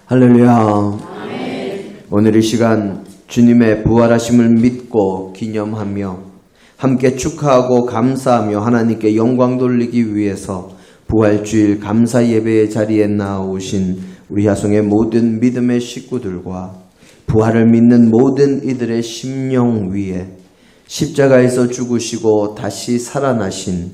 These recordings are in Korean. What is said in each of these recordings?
할렐루야. 아멘. 오늘 이 시간 주님의 부활하심을 믿고 기념하며 함께 축하하고 감사하며 하나님께 영광 돌리기 위해서 부활주일 감사 예배의 자리에 나오신 우리 야송의 모든 믿음의 식구들과 부활을 믿는 모든 이들의 심령 위에 십자가에서 죽으시고 다시 살아나신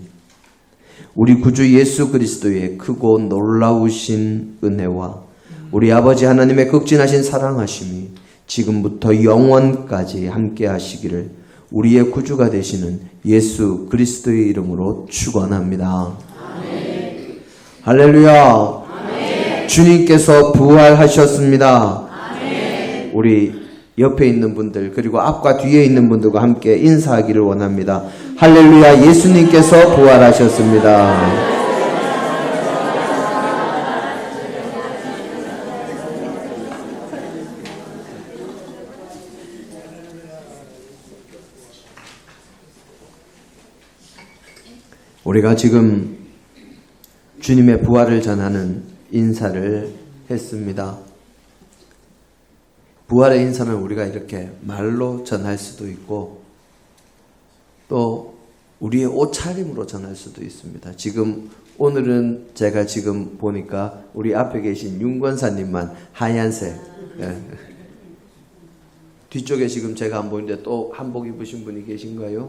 우리 구주 예수 그리스도의 크고 놀라우신 은혜와 우리 아버지 하나님의 극진하신 사랑하심이 지금부터 영원까지 함께 하시기를 우리의 구주가 되시는 예수 그리스도의 이름으로 축원합니다. 아멘. 할렐루야. 아멘. 주님께서 부활하셨습니다. 아멘. 우리 옆에 있는 분들 그리고 앞과 뒤에 있는 분들과 함께 인사하기를 원합니다. 할렐루야. 예수님께서 부활하셨습니다. 우리가 지금 주님의 부활을 전하는 인사를 했습니다. 부활의 인사는 우리가 이렇게 말로 전할 수도 있고 또 우리의 옷차림으로 전할 수도 있습니다. 지금 오늘은 제가 지금 보니까 우리 앞에 계신 윤 권사님만 하얀색, 뒤쪽에 지금 제가 안 보이는데 또 한복 입으신 분이 계신가요?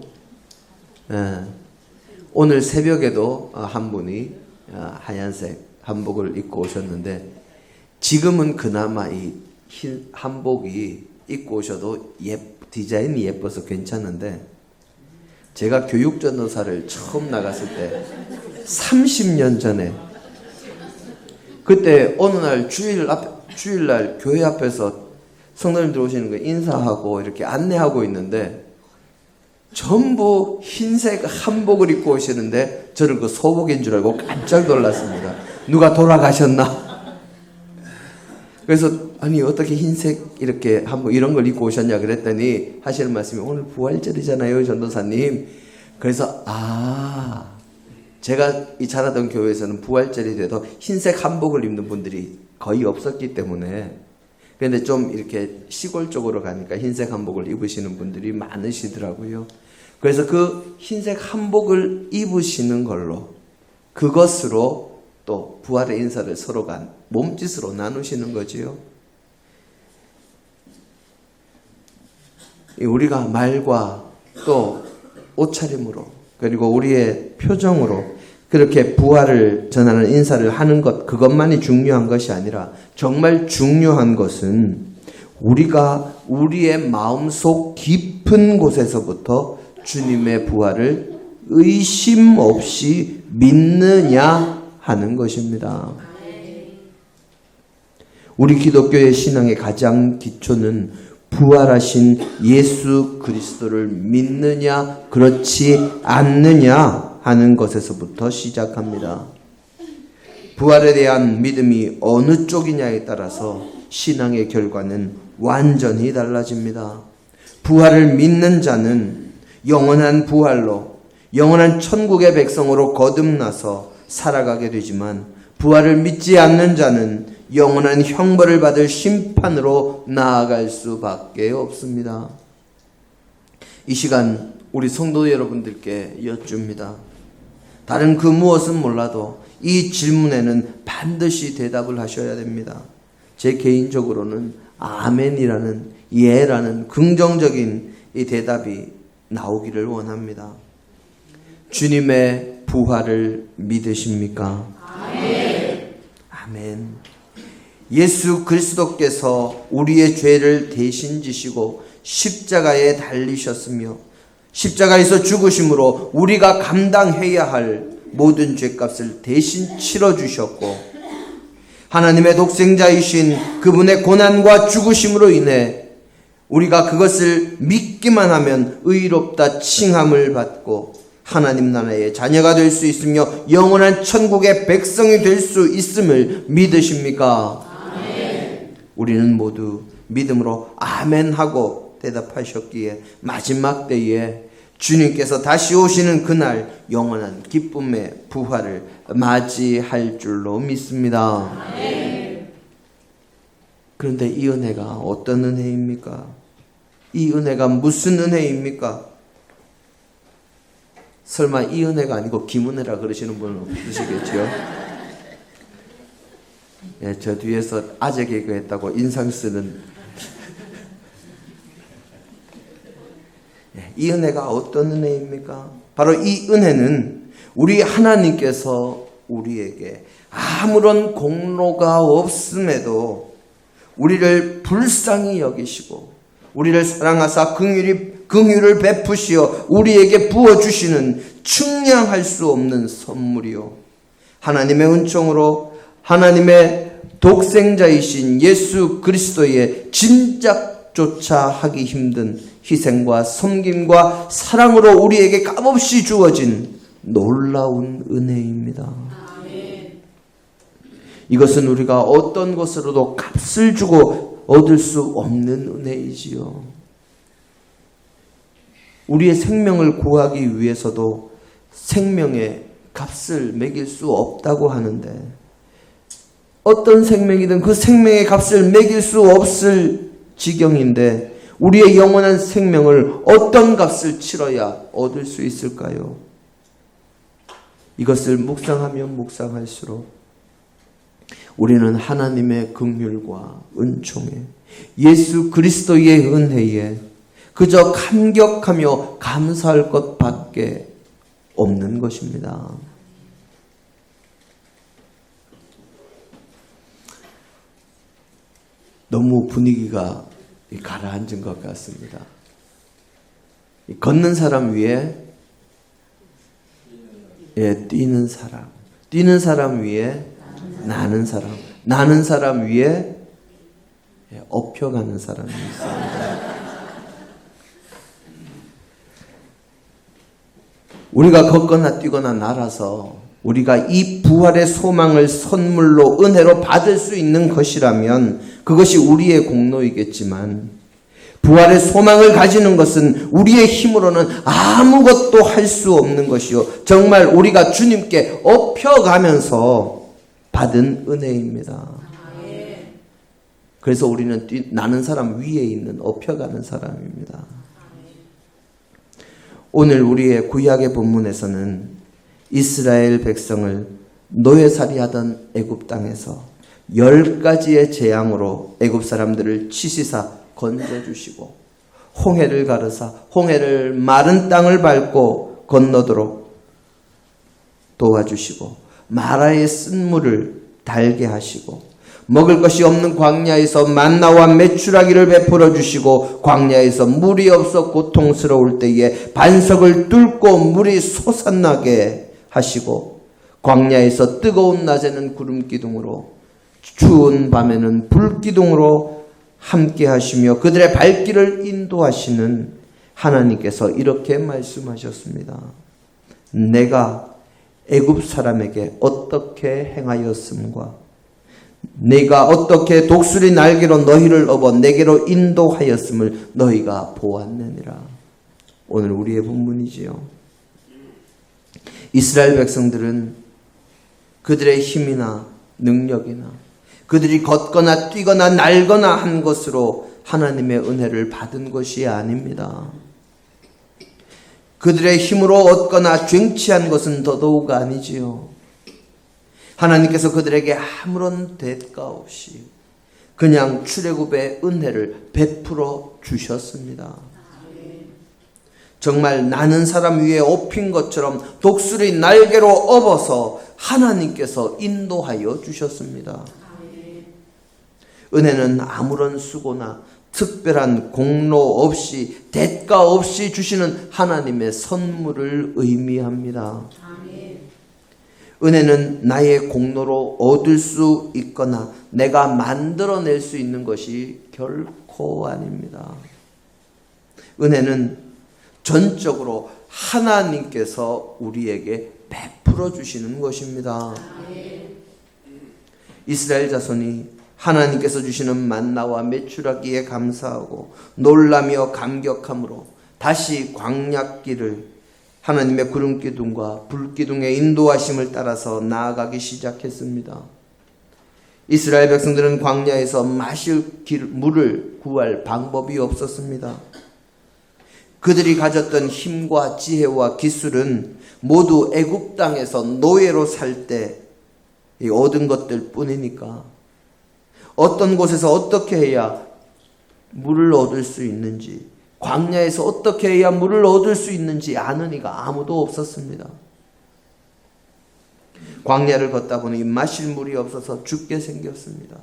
오늘 새벽에도 한 분이 하얀색 한복을 입고 오셨는데 지금은 그나마 이 흰 한복이 입고 오셔도 디자인이 예뻐서 괜찮은데 제가 교육전도사를 처음 나갔을 때 30년 전에 그때 어느 날 주일날 교회 앞에서 성도님 들어오시는 거 인사하고 이렇게 안내하고 있는데 전부 흰색 한복을 입고 오시는데 저는 그 소복인 줄 알고 깜짝 놀랐습니다. 누가 돌아가셨나? 그래서 아니 어떻게 흰색 이렇게 한복 이런 걸 입고 오셨냐 그랬더니 하시는 말씀이 오늘 부활절이잖아요 전도사님. 그래서 제가 이 자라던 교회에서는 부활절이 돼도 흰색 한복을 입는 분들이 거의 없었기 때문에 그런데 좀 이렇게 시골 쪽으로 가니까 흰색 한복을 입으시는 분들이 많으시더라고요. 그래서 그 흰색 한복을 입으시는 걸로 그것으로 또 부활의 인사를 서로가 몸짓으로 나누시는 거지요. 우리가 말과 또 옷차림으로 그리고 우리의 표정으로 그렇게 부활을 전하는 인사를 하는 것 그것만이 중요한 것이 아니라 정말 중요한 것은 우리가 우리의 마음속 깊은 곳에서부터 주님의 부활을 의심 없이 믿느냐 하는 것입니다. 우리 기독교의 신앙의 가장 기초는 부활하신 예수 그리스도를 믿느냐 그렇지 않느냐 하는 것에서부터 시작합니다. 부활에 대한 믿음이 어느 쪽이냐에 따라서 신앙의 결과는 완전히 달라집니다. 부활을 믿는 자는 영원한 부활로 영원한 천국의 백성으로 거듭나서 살아가게 되지만 부활을 믿지 않는 자는 영원한 형벌을 받을 심판으로 나아갈 수밖에 없습니다. 이 시간 우리 성도 여러분들께 여쭙니다. 다른 그 무엇은 몰라도 이 질문에는 반드시 대답을 하셔야 됩니다. 제 개인적으로는 아멘이라는 예라는 긍정적인 이 대답이 나오기를 원합니다. 주님의 부활을 믿으십니까? 아멘. 아멘. 예수 그리스도께서 우리의 죄를 대신 지시고 십자가에 달리셨으며 십자가에서 죽으심으로 우리가 감당해야 할 모든 죄값을 대신 치러주셨고 하나님의 독생자이신 그분의 고난과 죽으심으로 인해 우리가 그것을 믿기만 하면 의롭다 칭함을 받고 하나님 나라의 자녀가 될 수 있으며 영원한 천국의 백성이 될 수 있음을 믿으십니까? 아멘. 우리는 모두 믿음으로 아멘 하고 대답하셨기에 마지막 때에 주님께서 다시 오시는 그날 영원한 기쁨의 부활을 맞이할 줄로 믿습니다. 아멘. 그런데 이 은혜가 어떤 은혜입니까? 이 은혜가 무슨 은혜입니까? 설마 이 은혜가 아니고 김은혜라 그러시는 분은 없으시겠죠? 예, 저 뒤에서 아재 개그 했다고 인상 쓰는 예, 이 은혜가 어떤 은혜입니까? 바로 이 은혜는 우리 하나님께서 우리에게 아무런 공로가 없음에도 우리를 불쌍히 여기시고 우리를 사랑하사 긍휼을 베푸시어 우리에게 부어주시는 측량할 수 없는 선물이요 하나님의 은총으로 하나님의 독생자이신 예수 그리스도의 짐작조차 하기 힘든 희생과 섬김과 사랑으로 우리에게 값없이 주어진 놀라운 은혜입니다. 이것은 우리가 어떤 것으로도 값을 주고 얻을 수 없는 은혜이지요. 우리의 생명을 구하기 위해서도 생명의 값을 매길 수 없다고 하는데 어떤 생명이든 그 생명의 값을 매길 수 없을 지경인데 우리의 영원한 생명을 어떤 값을 치러야 얻을 수 있을까요? 이것을 묵상하면 묵상할수록 우리는 하나님의 긍휼과 은총에 예수 그리스도의 은혜에 그저 감격하며 감사할 것밖에 없는 것입니다. 너무 분위기가 가라앉은 것 같습니다. 걷는 사람 위에 뛰는 사람, 뛰는 사람 위에 나는 사람, 나는 사람 위에 업혀가는 사람이 있습니다. 우리가 걷거나 뛰거나 날아서 우리가 이 부활의 소망을 선물로 은혜로 받을 수 있는 것이라면 그것이 우리의 공로이겠지만 부활의 소망을 가지는 것은 우리의 힘으로는 아무것도 할 수 없는 것이요 정말 우리가 주님께 업혀가면서 받은 은혜입니다. 그래서 우리는 나는 사람 위에 있는 업혀가는 사람입니다. 오늘 우리의 구약의 본문에서는 이스라엘 백성을 노예살이하던 애굽 땅에서 10가지의 재앙으로 애굽 사람들을 치시사 건져주시고 홍해를 가르사 홍해를 마른 땅을 밟고 건너도록 도와주시고 마라의 쓴물을 달게 하시고 먹을 것이 없는 광야에서 만나와 메추라기를 베풀어 주시고 광야에서 물이 없어 고통스러울 때에 반석을 뚫고 물이 솟아나게 하시고 광야에서 뜨거운 낮에는 구름기둥으로 추운 밤에는 불기둥으로 함께 하시며 그들의 발길을 인도하시는 하나님께서 이렇게 말씀하셨습니다. 내가 애굽 사람에게 어떻게 행하였음과 내가 어떻게 독수리 날개로 너희를 업어 내게로 인도하였음을 너희가 보았느니라. 오늘 우리의 본문이지요. 이스라엘 백성들은 그들의 힘이나 능력이나 그들이 걷거나 뛰거나 날거나 한 것으로 하나님의 은혜를 받은 것이 아닙니다. 그들의 힘으로 얻거나 쟁취한 것은 더더욱 아니지요. 하나님께서 그들에게 아무런 대가 없이 그냥 출애굽의 은혜를 베풀어 주셨습니다. 정말 나는 사람 위에 업힌 것처럼 독수리 날개로 업어서 하나님께서 인도하여 주셨습니다. 은혜는 아무런 수고나 특별한 공로 없이 대가 없이 주시는 하나님의 선물을 의미합니다. 은혜는 나의 공로로 얻을 수 있거나 내가 만들어낼 수 있는 것이 결코 아닙니다. 은혜는 전적으로 하나님께서 우리에게 베풀어 주시는 것입니다. 이스라엘 자손이 하나님께서 주시는 만나와 메추라기에 감사하고 놀라며 감격함으로 다시 광야길을 하나님의 구름기둥과 불기둥의 인도하심을 따라서 나아가기 시작했습니다. 이스라엘 백성들은 광야에서 마실 물을 구할 방법이 없었습니다. 그들이 가졌던 힘과 지혜와 기술은 모두 애굽 땅에서 노예로 살 때 얻은 것들 뿐이니까 어떤 곳에서 어떻게 해야 물을 얻을 수 있는지, 광야에서 어떻게 해야 물을 얻을 수 있는지 아는 이가 아무도 없었습니다. 광야를 걷다 보니 마실 물이 없어서 죽게 생겼습니다.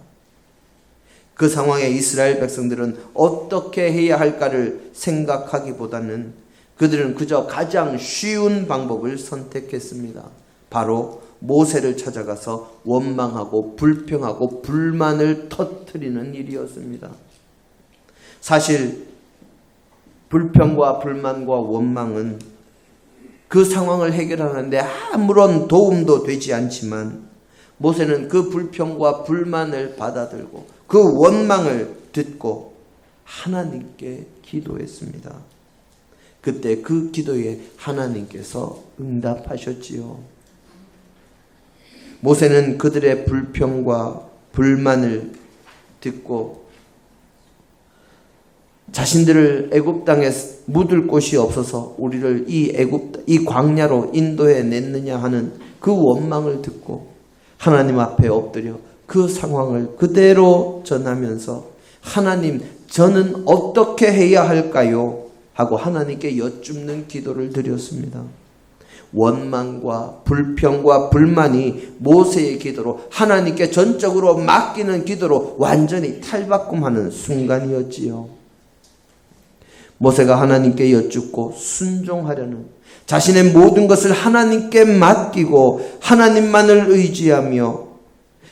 그 상황에 이스라엘 백성들은 어떻게 해야 할까를 생각하기보다는 그들은 그저 가장 쉬운 방법을 선택했습니다. 바로 모세를 찾아가서 원망하고 불평하고 불만을 터뜨리는 일이었습니다. 사실 불평과 불만과 원망은 그 상황을 해결하는데 아무런 도움도 되지 않지만 모세는 그 불평과 불만을 받아들고 그 원망을 듣고 하나님께 기도했습니다. 그때 그 기도에 하나님께서 응답하셨지요. 모세는 그들의 불평과 불만을 듣고 자신들을 애굽 땅에 묻을 곳이 없어서 우리를 이 광야로 인도해 냈느냐 하는 그 원망을 듣고 하나님 앞에 엎드려 그 상황을 그대로 전하면서 하나님, 저는 어떻게 해야 할까요? 하고 하나님께 여쭙는 기도를 드렸습니다. 원망과 불평과 불만이 모세의 기도로 하나님께 전적으로 맡기는 기도로 완전히 탈바꿈하는 순간이었지요. 모세가 하나님께 여쭙고 순종하려는 자신의 모든 것을 하나님께 맡기고 하나님만을 의지하며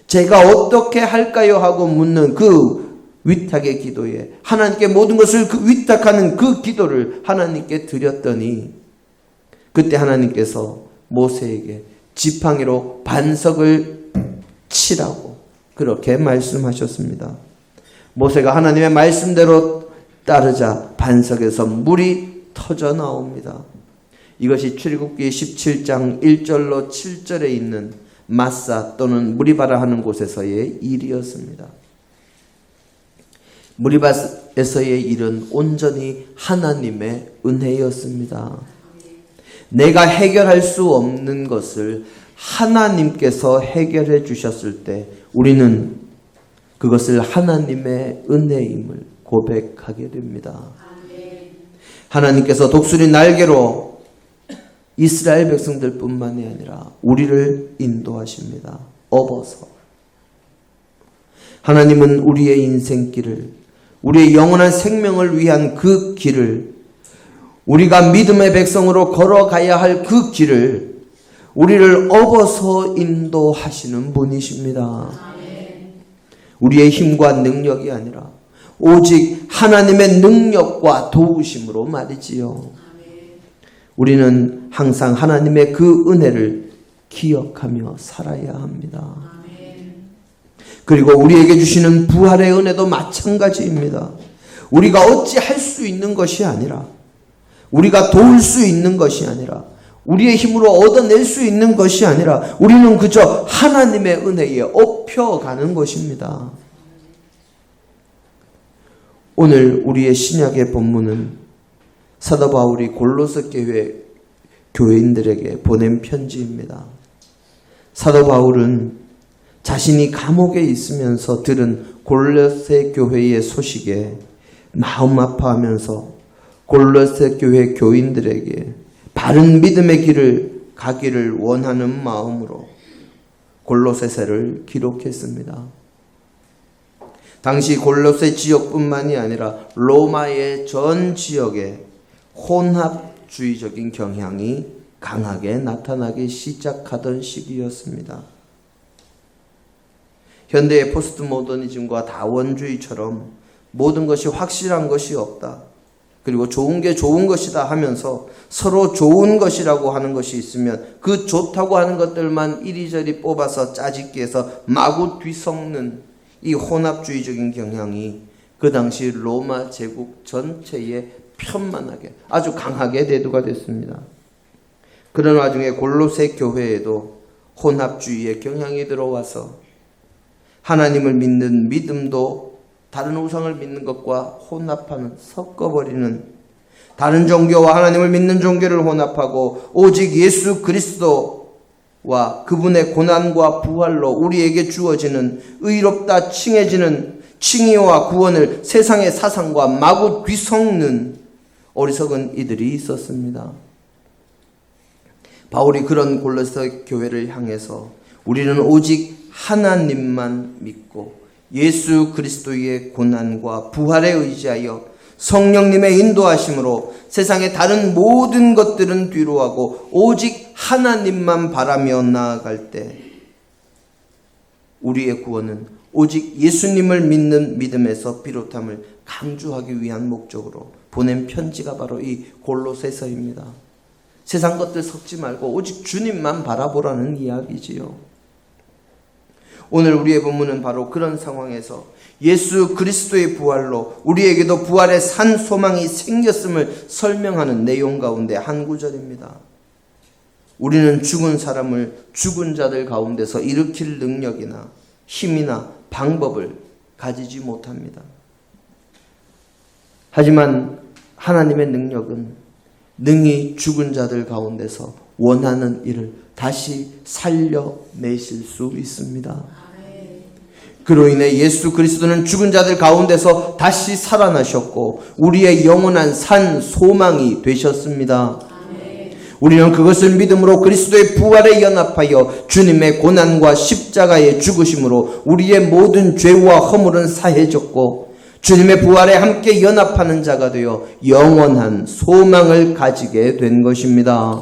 제가 어떻게 할까요? 하고 묻는 그 위탁의 기도에 하나님께 모든 것을 위탁하는 그 기도를 하나님께 드렸더니 그때 하나님께서 모세에게 지팡이로 반석을 치라고 그렇게 말씀하셨습니다. 모세가 하나님의 말씀대로 따르자 반석에서 물이 터져 나옵니다. 이것이 출애굽기 17장 1절로 7절에 있는 마사 또는 무리바라 하는 곳에서의 일이었습니다. 무리바에서의 일은 온전히 하나님의 은혜였습니다. 내가 해결할 수 없는 것을 하나님께서 해결해 주셨을 때 우리는 그것을 하나님의 은혜임을 고백하게 됩니다. 하나님께서 독수리 날개로 이스라엘 백성들 뿐만이 아니라 우리를 인도하십니다. 업어서. 하나님은 우리의 인생길을, 우리의 영원한 생명을 위한 그 길을, 우리가 믿음의 백성으로 걸어가야 할 그 길을 우리를 업어서 인도하시는 분이십니다. 우리의 힘과 능력이 아니라 오직 하나님의 능력과 도우심으로 말이지요. 우리는 항상 하나님의 그 은혜를 기억하며 살아야 합니다. 그리고 우리에게 주시는 부활의 은혜도 마찬가지입니다. 우리가 어찌 할 수 있는 것이 아니라 우리가 도울 수 있는 것이 아니라 우리의 힘으로 얻어낼 수 있는 것이 아니라 우리는 그저 하나님의 은혜에 업혀가는 것입니다. 오늘 우리의 신약의 본문은 사도 바울이 골로새 교회 교인들에게 보낸 편지입니다. 사도 바울은 자신이 감옥에 있으면서 들은 골로새 교회의 소식에 마음 아파하면서 골로새 교회 교인들에게 바른 믿음의 길을 가기를 원하는 마음으로 골로새서를 기록했습니다. 당시 골로새 지역뿐만이 아니라 로마의 전 지역에 혼합주의적인 경향이 강하게 나타나기 시작하던 시기였습니다. 현대의 포스트 모더니즘과 다원주의처럼 모든 것이 확실한 것이 없다. 그리고 좋은 게 좋은 것이다 하면서 서로 좋은 것이라고 하는 것이 있으면 그 좋다고 하는 것들만 이리저리 뽑아서 짜집기 해서 마구 뒤섞는 이 혼합주의적인 경향이 그 당시 로마 제국 전체에 편만하게 아주 강하게 대두가 됐습니다. 그런 와중에 골로새 교회에도 혼합주의의 경향이 들어와서 하나님을 믿는 믿음도 다른 우상을 믿는 것과 혼합하는, 섞어버리는, 다른 종교와 하나님을 믿는 종교를 혼합하고 오직 예수 그리스도와 그분의 고난과 부활로 우리에게 주어지는 의롭다 칭해지는 칭의와 구원을 세상의 사상과 마구 뒤섞는 어리석은 이들이 있었습니다. 바울이 그런 골로새 교회를 향해서 우리는 오직 하나님만 믿고 예수 그리스도의 고난과 부활에 의지하여 성령님의 인도하심으로 세상의 다른 모든 것들은 뒤로하고 오직 하나님만 바라며 나아갈 때 우리의 구원은 오직 예수님을 믿는 믿음에서 비롯함을 강조하기 위한 목적으로 보낸 편지가 바로 이 골로새서입니다. 세상 것들 섞지 말고 오직 주님만 바라보라는 이야기지요. 오늘 우리의 본문은 바로 그런 상황에서 예수 그리스도의 부활로 우리에게도 부활의 산 소망이 생겼음을 설명하는 내용 가운데 한 구절입니다. 우리는 죽은 사람을 죽은 자들 가운데서 일으킬 능력이나 힘이나 방법을 가지지 못합니다. 하지만 하나님의 능력은 능히 죽은 자들 가운데서 원하는 일을 다시 살려내실 수 있습니다. 그로 인해 예수 그리스도는 죽은 자들 가운데서 다시 살아나셨고 우리의 영원한 산 소망이 되셨습니다. 우리는 그것을 믿음으로 그리스도의 부활에 연합하여 주님의 고난과 십자가의 죽으심으로 우리의 모든 죄와 허물은 사해졌고 주님의 부활에 함께 연합하는 자가 되어 영원한 소망을 가지게 된 것입니다.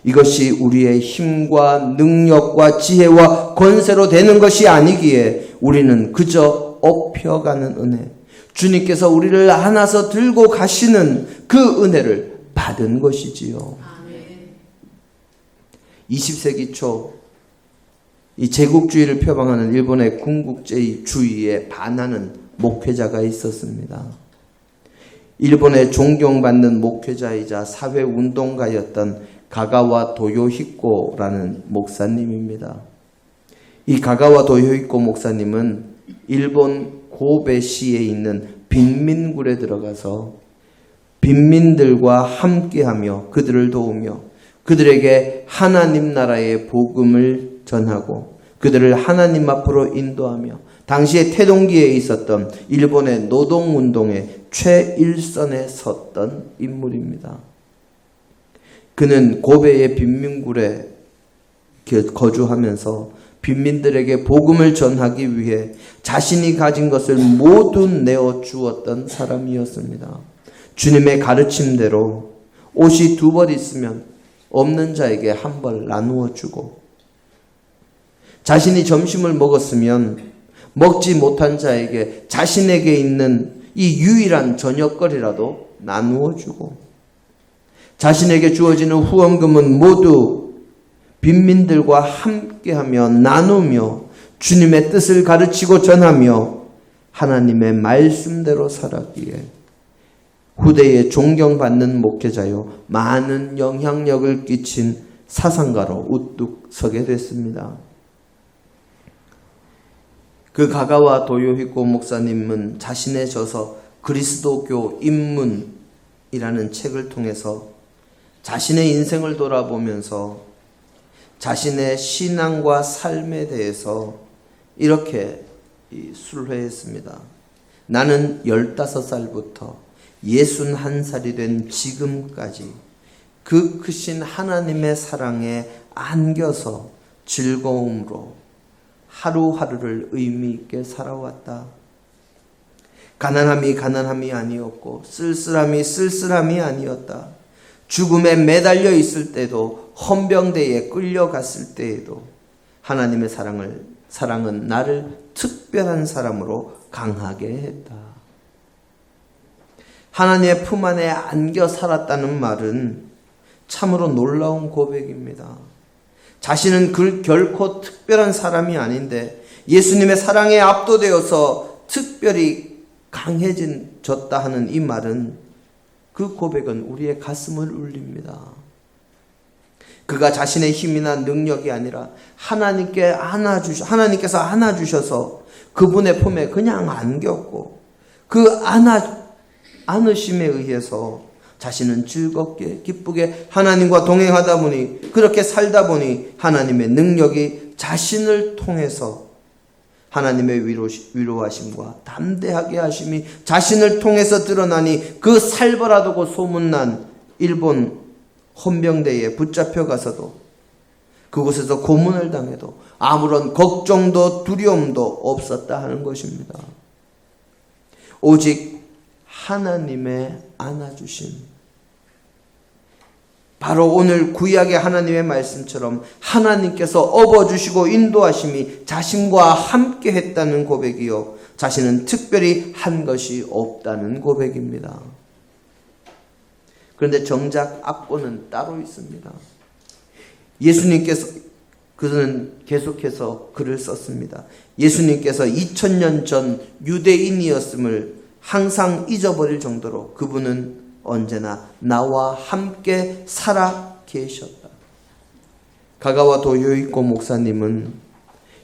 이것이 우리의 힘과 능력과 지혜와 권세로 되는 것이 아니기에 우리는 그저 업혀가는 은혜, 주님께서 우리를 안아서 들고 가시는 그 은혜를 받은 것이지요. 20세기 초 이 제국주의를 표방하는 일본의 군국주의에 반하는 목회자가 있었습니다. 일본의 존경받는 목회자이자 사회운동가였던 가가와 도요히코라는 목사님입니다. 이 가가와 도요히코 목사님은 일본 고베시에 있는 빈민굴에 들어가서 빈민들과 함께하며 그들을 도우며 그들에게 하나님 나라의 복음을 전하고 그들을 하나님 앞으로 인도하며 당시에 태동기에 있었던 일본의 노동운동의 최일선에 섰던 인물입니다. 그는 고베의 빈민굴에 거주하면서 빈민들에게 복음을 전하기 위해 자신이 가진 것을 모두 내어 주었던 사람이었습니다. 주님의 가르침대로 옷이 2벌 있으면 없는 자에게 1벌 나누어 주고 자신이 점심을 먹었으면 먹지 못한 자에게 자신에게 있는 이 유일한 저녁거리라도 나누어 주고 자신에게 주어지는 후원금은 모두 빈민들과 함께하며 나누며 주님의 뜻을 가르치고 전하며 하나님의 말씀대로 살았기에 후대에 존경받는 목회자요 많은 영향력을 끼친 사상가로 우뚝 서게 됐습니다. 그 가가와 도요히코 목사님은 자신의 저서 그리스도교 입문이라는 책을 통해서 자신의 인생을 돌아보면서 자신의 신앙과 삶에 대해서 이렇게 술회했습니다. 나는 15살부터 61살이 된 지금까지 그 크신 하나님의 사랑에 안겨서 즐거움으로 하루하루를 의미 있게 살아왔다. 가난함이 가난함이 아니었고 쓸쓸함이 쓸쓸함이 아니었다. 죽음에 매달려 있을 때도 헌병대에 끌려갔을 때에도 하나님의 사랑은 나를 특별한 사람으로 강하게 했다. 하나님의 품 안에 안겨 살았다는 말은 참으로 놀라운 고백입니다. 자신은 결코 특별한 사람이 아닌데 예수님의 사랑에 압도되어서 특별히 강해졌다 하는 이 말은 그 고백은 우리의 가슴을 울립니다. 그가 자신의 힘이나 능력이 아니라 하나님께서 안아주셔서 그분의 품에 그냥 안겼고 그 안으심에 의해서 자신은 즐겁게 기쁘게 하나님과 동행하다 보니 그렇게 살다 보니 하나님의 능력이 자신을 통해서 하나님의 위로하심과 담대하게 하심이 자신을 통해서 드러나니 그 살벌하다고 소문난 일본 헌병대에 붙잡혀 가서도 그곳에서 고문을 당해도 아무런 걱정도 두려움도 없었다 하는 것입니다. 오직 하나님의 안아주심. 바로 오늘 구약의 하나님의 말씀처럼 하나님께서 업어주시고 인도하심이 자신과 함께 했다는 고백이요, 자신은 특별히 한 것이 없다는 고백입니다. 그런데 정작 악보는 따로 있습니다. 예수님께서, 그는 계속해서 글을 썼습니다. 예수님께서 2000년 전 유대인이었음을 항상 잊어버릴 정도로 그분은 언제나 나와 함께 살아 계셨다. 가가와 도요이코 목사님은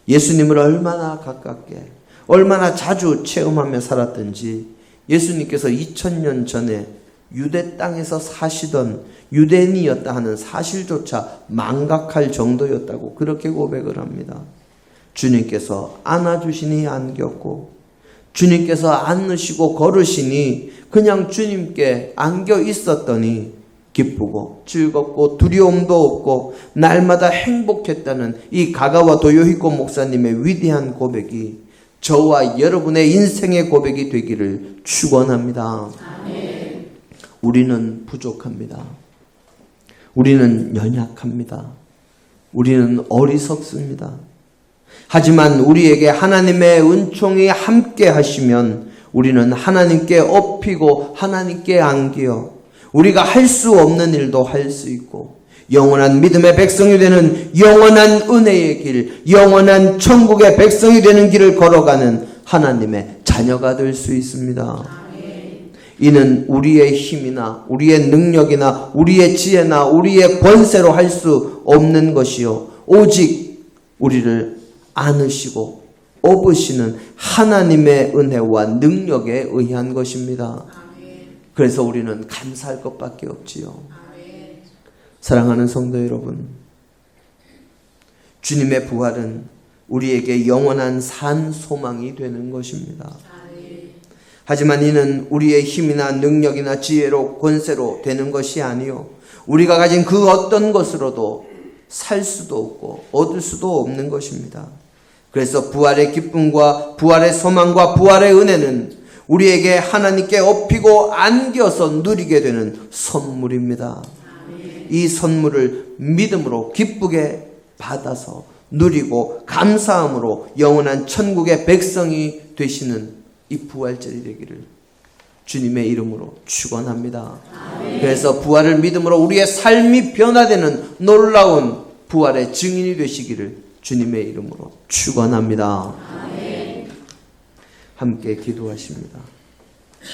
예수님을 얼마나 가깝게, 얼마나 자주 체험하며 살았던지 예수님께서 2000년 전에 유대 땅에서 사시던 유대인이었다 하는 사실조차 망각할 정도였다고 그렇게 고백을 합니다. 주님께서 안아주시니 안겼고 주님께서 안으시고 걸으시니 그냥 주님께 안겨 있었더니 기쁘고 즐겁고 두려움도 없고 날마다 행복했다는 이 가가와 도요히코 목사님의 위대한 고백이 저와 여러분의 인생의 고백이 되기를 축원합니다. 아멘. 우리는 부족합니다. 우리는 연약합니다. 우리는 어리석습니다. 하지만 우리에게 하나님의 은총이 함께 하시면 우리는 하나님께 업히고 하나님께 안기어 우리가 할 수 없는 일도 할 수 있고 영원한 믿음의 백성이 되는 영원한 은혜의 길, 영원한 천국의 백성이 되는 길을 걸어가는 하나님의 자녀가 될 수 있습니다. 이는 우리의 힘이나 우리의 능력이나 우리의 지혜나 우리의 권세로 할 수 없는 것이요, 오직 우리를 안으시고 업으시는 하나님의 은혜와 능력에 의한 것입니다. 그래서 우리는 감사할 것밖에 없지요. 사랑하는 성도 여러분, 주님의 부활은 우리에게 영원한 산 소망이 되는 것입니다. 하지만 이는 우리의 힘이나 능력이나 지혜로 권세로 되는 것이 아니요, 우리가 가진 그 어떤 것으로도 살 수도 없고 얻을 수도 없는 것입니다. 그래서 부활의 기쁨과 부활의 소망과 부활의 은혜는 우리에게 하나님께 업히고 안겨서 누리게 되는 선물입니다. 이 선물을 믿음으로 기쁘게 받아서 누리고 감사함으로 영원한 천국의 백성이 되시는 이 부활절이 되기를 주님의 이름으로 축원합니다. 그래서 부활을 믿음으로 우리의 삶이 변화되는 놀라운 부활의 증인이 되시기를 주님의 이름으로 축원합니다. 함께 기도하십니다.